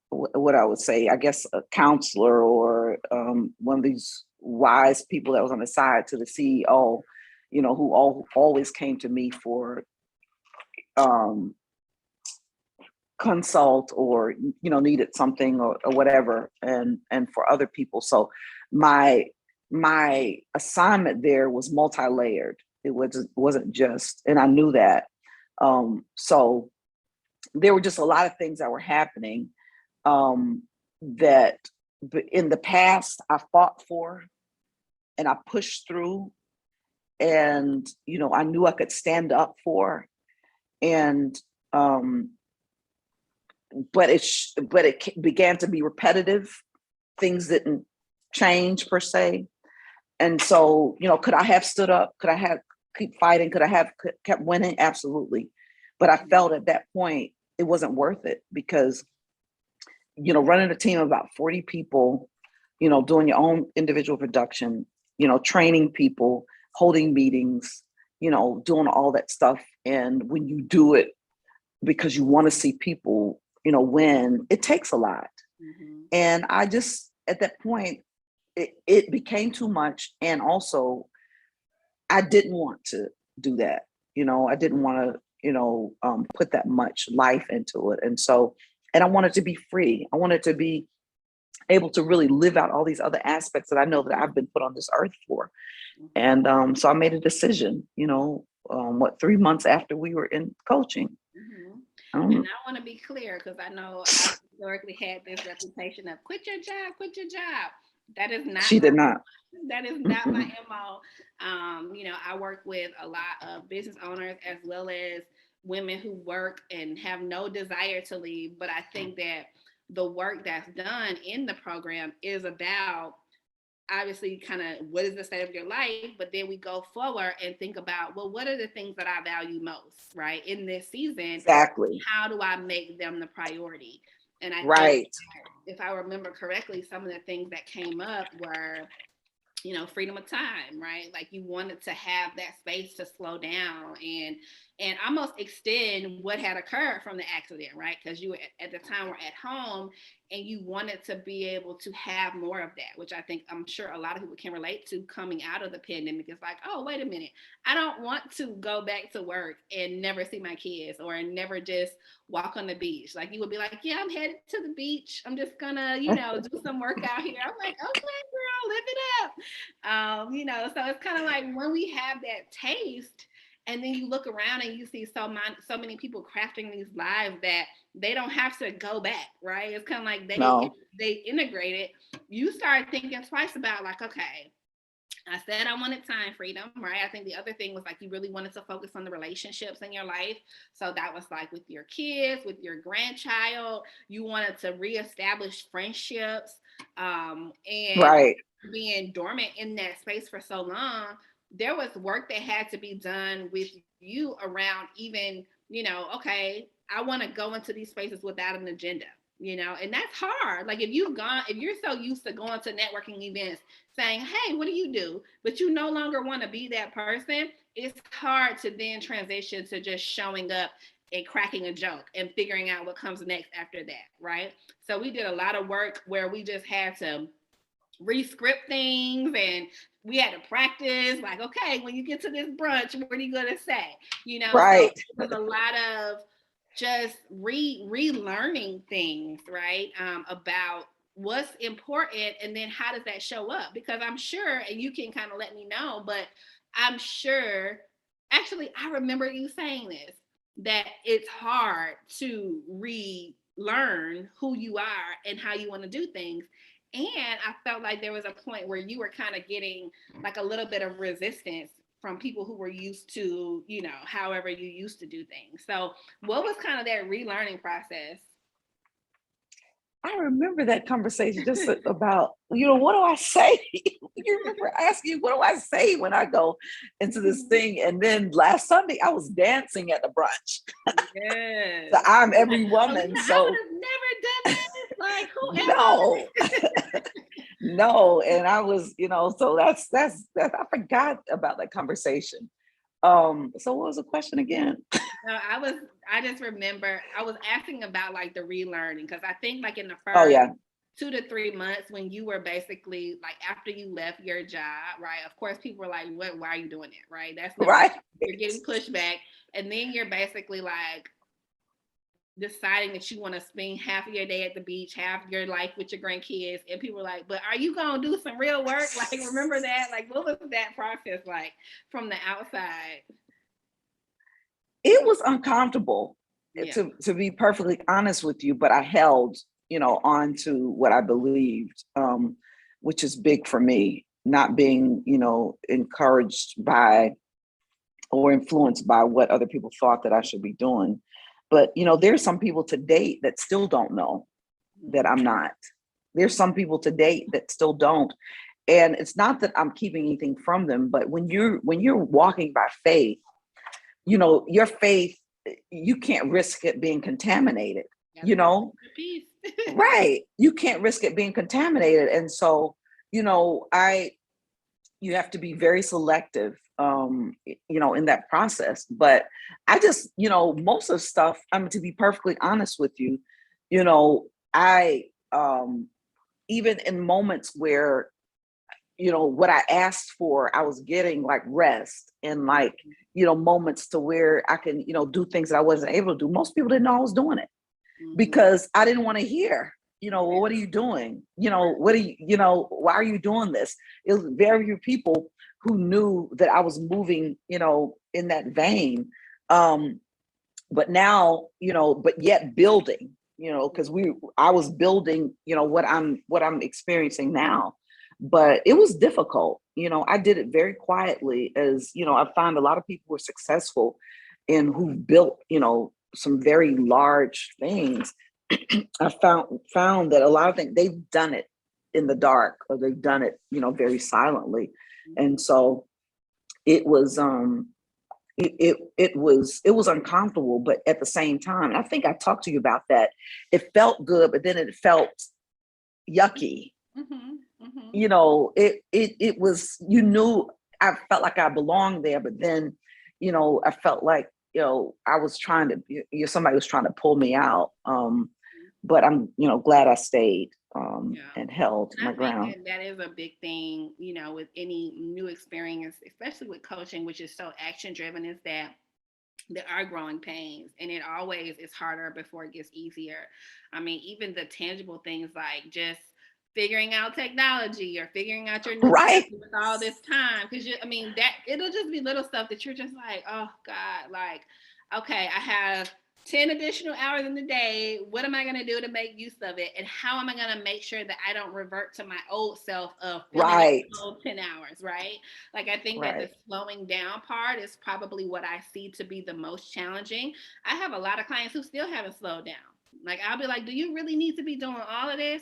what I would say, I guess, a counselor, or one of these wise people that was on the side to the CEO, who always came to me for consult, or needed something, or whatever, and for other people. So my assignment there was multi-layered. It wasn't just, and I knew that. So there were just a lot of things that were happening that in the past I fought for, and I pushed through, and I knew I could stand up for, and but it began to be repetitive. Things didn't change per se, and so could I have stood up? Could I have keep fighting? Could I have kept winning? Absolutely, but I felt at that point it wasn't worth it, because running a team of about 40 people, doing your own individual production, training people, holding meetings, doing all that stuff. And when you do it because you want to see people, win, it takes a lot. Mm-hmm. And I just, at that point, it became too much. And also, I didn't want to do that. I didn't want to, put that much life into it. And I wanted to be free. I wanted to be able to really live out all these other aspects that I know that I've been put on this earth for. And so I made a decision, 3 months after we were in coaching. Mm-hmm. And I want to be clear, because I know I've historically had this reputation of quit your job. That is not. She did not. That is not my MO. I work with a lot of business owners as well as women who work and have no desire to leave. But I think that the work that's done in the program is about, obviously, kind of what is the state of your life, but then we go forward and think about, well, what are the things that I value most, right, in this season? Exactly. How do I make them the priority? And I think, if I remember correctly, some of the things that came up were, freedom of time, right? Like you wanted to have that space to slow down and almost extend what had occurred from the accident, right? Because you at the time were at home and you wanted to be able to have more of that, which I think I'm sure a lot of people can relate to coming out of the pandemic. It's like, oh, wait a minute. I don't want to go back to work and never see my kids or never just walk on the beach. Like you would be like, yeah, I'm headed to the beach. I'm just gonna, do some work out here. I'm like, okay, girl, live it up. So it's kind of like when we have that taste, and then you look around and you see so many people crafting these lives that they don't have to go back, right? It's kind of like they integrate it. You start thinking twice about like, okay, I said I wanted time freedom, right? I think the other thing was like you really wanted to focus on the relationships in your life. So that was like with your kids, with your grandchild. You wanted to reestablish friendships, and Right. being dormant in that space for so long, there was work that had to be done with you around even, okay, I want to go into these spaces without an agenda, and that's hard. Like if you're so used to going to networking events saying, hey, what do you do? But you no longer want to be that person, it's hard to then transition to just showing up and cracking a joke and figuring out what comes next after that, right? So we did a lot of work where we just had to re-script things, and we had to practice like, okay, when you get to this brunch, what are you going to say? So Right. it was a lot of just relearning things, right? About what's important, and then how does that show up? Because I'm sure, and you can kind of let me know, but I'm sure, actually, I remember you saying this, that it's hard to relearn who you are and how you want to do things. And I felt like there was a point where you were kind of getting like a little bit of resistance from people who were used to, however you used to do things. So, what was kind of that relearning process? I remember that conversation just about, what do I say? You remember asking, what do I say when I go into this thing? And then last Sunday, I was dancing at the brunch. Yes. So I'm every woman. I would have never done that. Like, who am No, I? no. And I was, so that's, I forgot about that conversation. So what was the question again? No, I just remember I was asking about like the relearning, because I think like in the Oh first yeah. 2 to 3 months when you were basically like after you left your job, right? Of course, people were like, "What? Why are you doing it?" Right? That's number Right. one. You're getting pushback, and then you're basically like deciding that you want to spend half of your day at the beach, half your life with your grandkids, and people were like, "But are you gonna do some real work?" Like, remember that? Like, what was that process like from the outside? It was uncomfortable, Yeah. to be perfectly honest with you, but I held, on to what I believed, which is big for me, not being, encouraged by or influenced by what other people thought that I should be doing. But, there's some people to date that still don't know that I'm not. There's some people to date that still don't. And it's not that I'm keeping anything from them, but when you're walking by faith, your faith, you can't risk it being contaminated, you know? Right. You can't risk it being contaminated. And so, you have to be very selective, in that process. But I just, most of the stuff, to be perfectly honest with you, I, even in moments where, what I asked for, I was getting like rest and like, moments to where I can, do things that I wasn't able to do. Most people didn't know I was doing it because I didn't want to hear, well, what are you doing? What are why are you doing this? It was very few people who knew that I was moving, in that vein. But now, but yet building, because I was building, what I'm experiencing now. But it was difficult. I did it very quietly, as I find a lot of people who are successful and who built, some very large things. I found that a lot of things they've done it in the dark, or they've done it, very silently. And so it was it was uncomfortable, but at the same time, and I think I talked to you about that. It felt good, but then it felt yucky. It was, I felt like I belonged there, but then, I felt like I was trying to, somebody was trying to pull me out. But I'm, glad I stayed Yeah. and held And my I think ground. that that is a big thing, with any new experience, especially with coaching, which is so action driven, is that there are growing pains, and it always is harder before it gets easier. I mean, even the tangible things like just figuring out technology or figuring out your new Right. therapy with all this time. Cause I mean, that it'll just be little stuff that you're just like, oh God, like, okay, I have 10 additional hours in the day. What am I going to do to make use of it? And how am I going to make sure that I don't revert to my old self of filling up Right. the whole 10 hours, right? Like, I think that the Right. slowing down part is probably what I see to be the most challenging. I have a lot of clients who still haven't slowed down. Like, I'll be like, do you really need to be doing all of this?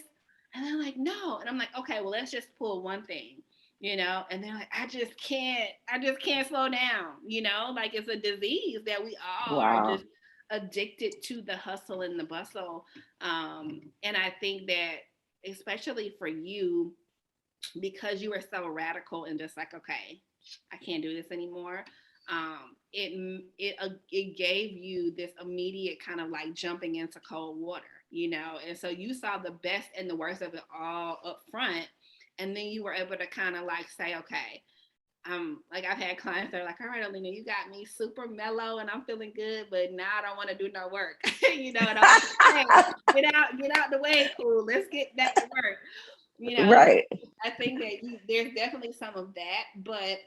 And they're like, no. And I'm like, okay, well, let's just pull one thing, and they're like, I just can't slow down, like it's a disease that we all are Wow. just addicted to the hustle and the bustle. And I think that, especially for you, because you were so radical and just like, okay, I can't do this anymore. It gave you this immediate kind of like jumping into cold water, and so you saw the best and the worst of it all up front, and then you were able to kind of like say, okay, like I've had clients that are like, all right, Alina, you got me super mellow and I'm feeling good, but now I don't want to do no work, and I'm like, hey, get out the way, cool, let's get back to work, so Right. I think that there's definitely some of that, but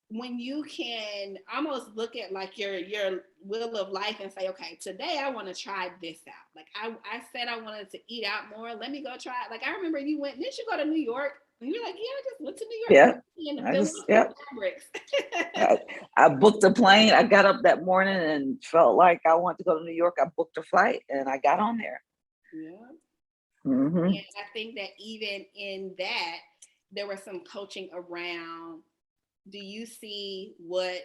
when you can almost look at like your will of life and say, okay, today I want to try this out. Like I said I wanted to eat out more. Let me go try it. Like I remember didn't you go to New York? And you're like, yeah, I just went to New York. Yeah. In the I just, Philadelphia yeah. fabrics. I, I booked a plane. I got up that morning and felt like I wanted to go to New York. I booked a flight and I got on there. Yeah. Hmm. And I think that even in that, there was some coaching around, do you see what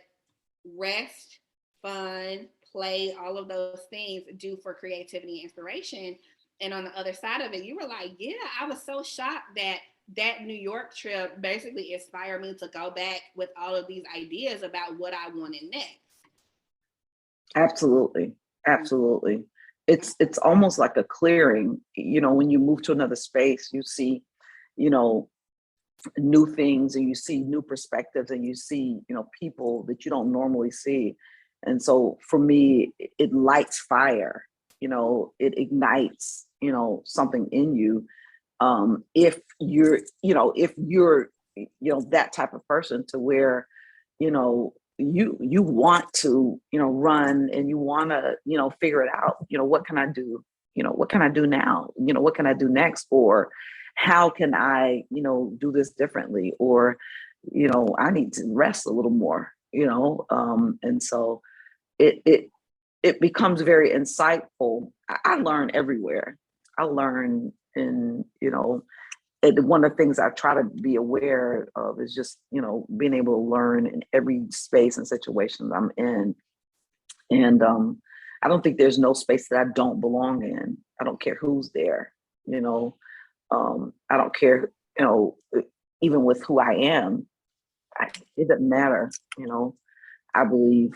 rest, fun, play, all of those things do for creativity and inspiration? And on the other side of it, you were like, yeah, I was so shocked that New York trip basically inspired me to go back with all of these ideas about what I wanted next. Absolutely. Absolutely. It's almost like a clearing, when you move to another space, you see, you know, new things, and you see new perspectives, and you see, people that you don't normally see. And so for me, it lights fire, it ignites, something in you. If you're that type of person to where, you want to, run, and you want to, figure it out, what can I do? What can I do now? What can I do next? Or how can I, do this differently? Or, I need to rest a little more, and so it it becomes very insightful. I learn everywhere. I learn in, and one of the things I try to be aware of is just, being able to learn in every space and situation I'm in. And I don't think there's no space that I don't belong in. I don't care who's there, you know. I don't care, even with who I am. It doesn't matter, I believe,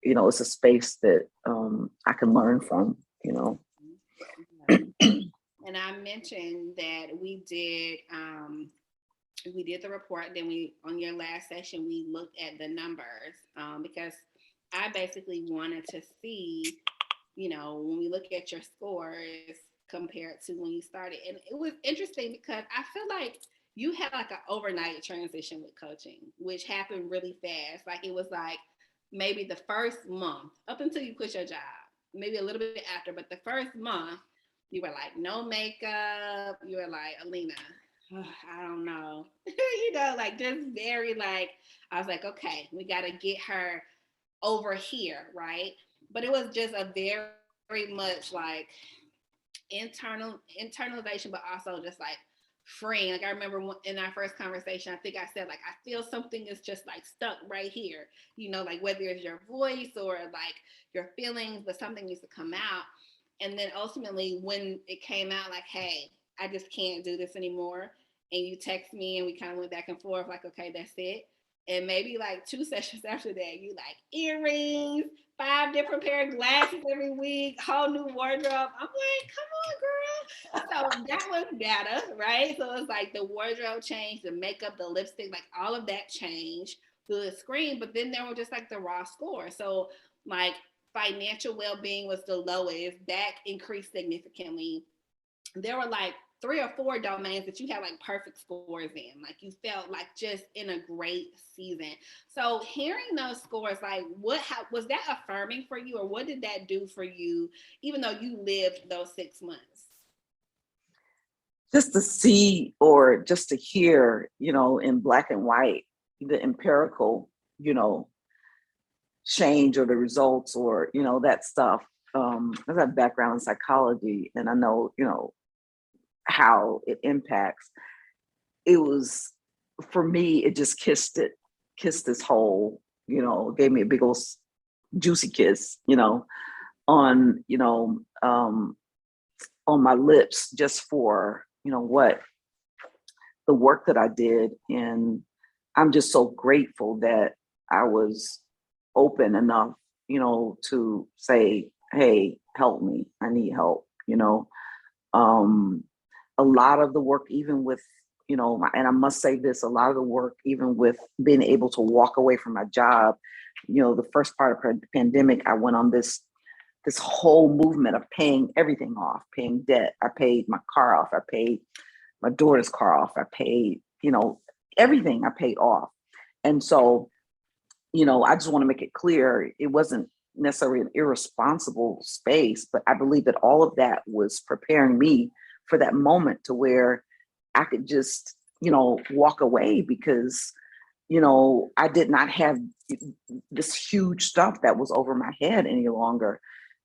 it's a space that I can learn from, And I mentioned that we did the report. Then on your last session, we looked at the numbers, because I basically wanted to see, when we look at your scores compared to when you started. And it was interesting because I feel like you had like an overnight transition with coaching, which happened really fast. Like it was like maybe the first month up until you quit your job, maybe a little bit after, but the first month you were like no makeup. You were like, Alina, I don't know. Like just very like, I was like, okay, we got to get her over here, right? But it was just a very much like internalization, but also just like freeing. Like I remember in our first conversation, I think I said like I feel something is just like stuck right here. Like whether it's your voice or like your feelings, but something needs to come out. And then ultimately, when it came out, like, hey, I just can't do this anymore. And you text me, and we kind of went back and forth, like, okay, that's it. And maybe like 2 sessions after that, you like earrings, 5 different pair of glasses every week, whole new wardrobe. I'm like, come on, girl. So that was data, right? So it's like the wardrobe changed, the makeup, the lipstick, like all of that changed through the screen. But then there were just like the raw score. So like financial well-being was the lowest. That increased significantly. There were like 3 or 4 domains that you had like perfect scores in. Like you felt like just in a great season. So hearing those scores, like how was that affirming for you, or what did that do for you, even though you lived those 6 months? Just to see or just to hear, in black and white, the empirical, change or the results or, that stuff. I have a background in psychology and I know, how it impacts. It was, for me, it just kissed this whole, gave me a big old juicy kiss, on, on my lips just for, what the work that I did. And I'm just so grateful that I was open enough, to say, hey, help me. I need help, a lot of the work, even with, and I must say this, a lot of the work, even with being able to walk away from my job, the first part of the pandemic, I went on this whole movement of paying everything off, paying debt. I paid my car off. I paid my daughter's car off. I paid, everything I paid off. And so, I just want to make it clear, it wasn't necessarily an irresponsible space, but I believe that all of that was preparing me for that moment to where I could just, walk away because, I did not have this huge stuff that was over my head any longer.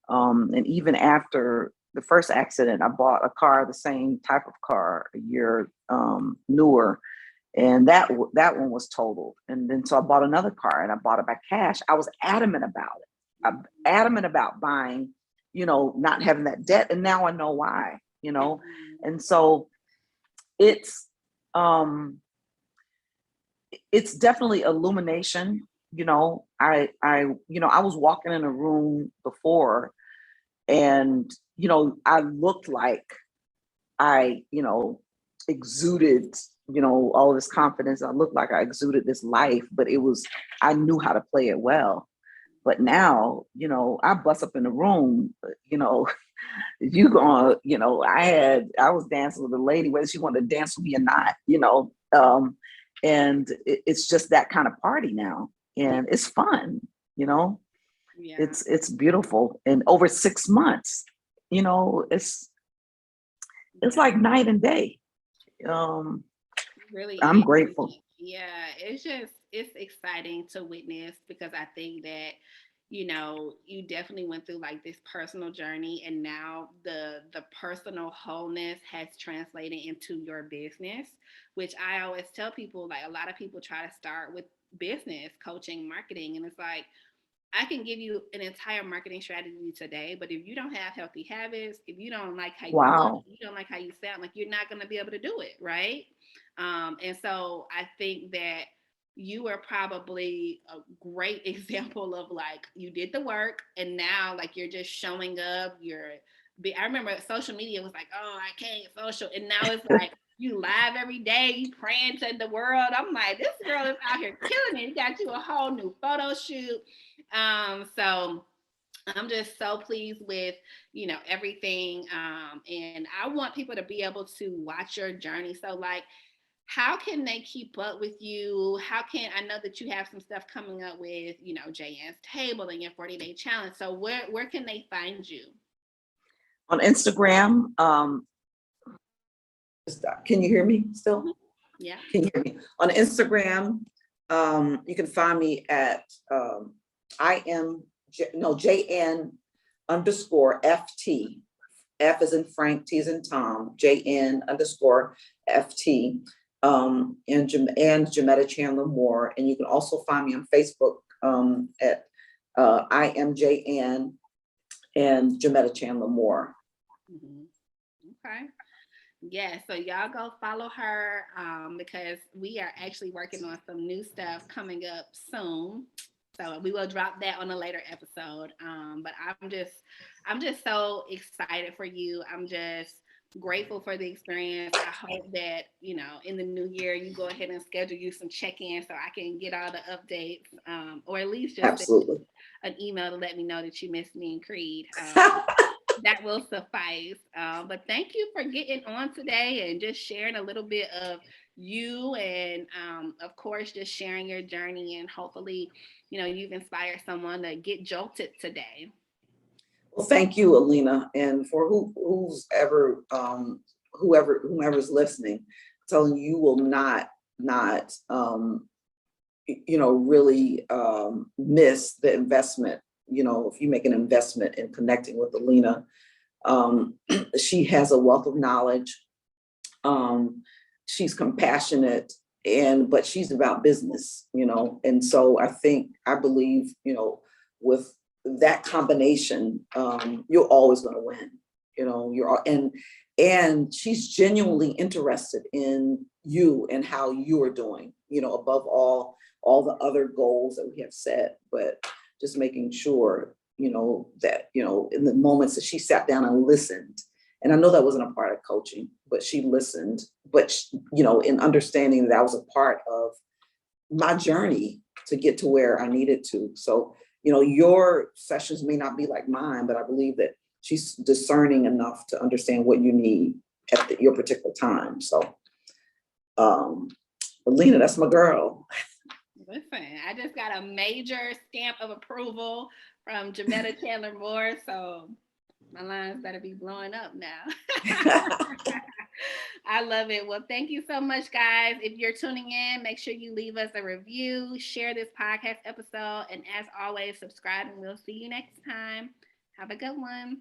And even after the first accident, I bought a car, the same type of car, a year newer, and that one was totaled. And then so I bought another car, and I bought it by cash. I was adamant about it. I'm adamant about buying, not having that debt, and now I know why. And so it's definitely illumination. I was walking in a room before, and I looked like I exuded all of this confidence. I looked like I exuded this life, but I knew how to play it well. But now, I bust up in the room, you going, I was dancing with a lady, whether she wanted to dance with me or not, and it's just that kind of party now. And it's fun, yeah. It's beautiful. And over 6 months, it's like night and day. Really I'm is. grateful. Yeah, it's exciting to witness, because I think that you definitely went through like this personal journey, and now the personal wholeness has translated into your business, which I always tell people, like a lot of people try to start with business coaching, marketing, and it's like, I can give you an entire marketing strategy today, but if you don't have healthy habits, if you don't like how you look, Wow. you don't like how you sound, like you're not going to be able to do it, right? And so I think that you are probably a great example of like you did the work, and now like you're just showing up. I remember social media was like, oh, I can't social, and now it's like you live every day, you praying to the world. I'm like, this girl is out here killing it. You got you a whole new photo shoot. So I'm just so pleased with, everything. And I want people to be able to watch your journey. So like, how can they keep up with you? I know that you have some stuff coming up with, JN's Table and your 40-day challenge. So where can they find you? On Instagram, can you hear me still? Mm-hmm. Yeah. Can you hear me? On Instagram, you can find me at JN_FT. F as in Frank, T as in Tom, JN_FT, and Jametta Chandler Moore. And you can also find me on Facebook at I am JN and Jametta Chandler Moore. Mm-hmm. Okay. Yeah, so y'all go follow her because we are actually working on some new stuff coming up soon. So we will drop that on a later episode. But I'm just so excited for you. I'm just grateful for the experience. I hope that, you know, in the new year you go ahead and schedule you some check-ins so I can get all the updates, or at least just Absolutely. an email to let me know that you missed me and Creed. That will suffice. But thank you for getting on today and just sharing a little bit of you and, of course, just sharing your journey. And hopefully, you know, you've inspired someone to get jolted today. Well, thank you, Alina, and for who's ever whomever's listening, telling you will not really miss the investment. You know, if you make an investment in connecting with Alina, she has a wealth of knowledge. She's compassionate, but she's about business, and so I believe, with that combination, you're always going to win. And she's genuinely interested in you and how you are doing, above all the other goals that we have set, but just making sure, that, in the moments that she sat down and listened, and I know that wasn't a part of coaching, but she listened, but in understanding that was a part of my journey to get to where I needed to. So, your sessions may not be like mine, but I believe that she's discerning enough to understand what you need at your particular time. So, Alina, that's my girl. Listen, I just got a major stamp of approval from Jametta Chandler Moore, so my lines better be blowing up now. I love it. Well, thank you so much, guys. If you're tuning in, make sure you leave us a review, share this podcast episode, and as always, subscribe, and we'll see you next time. Have a good one.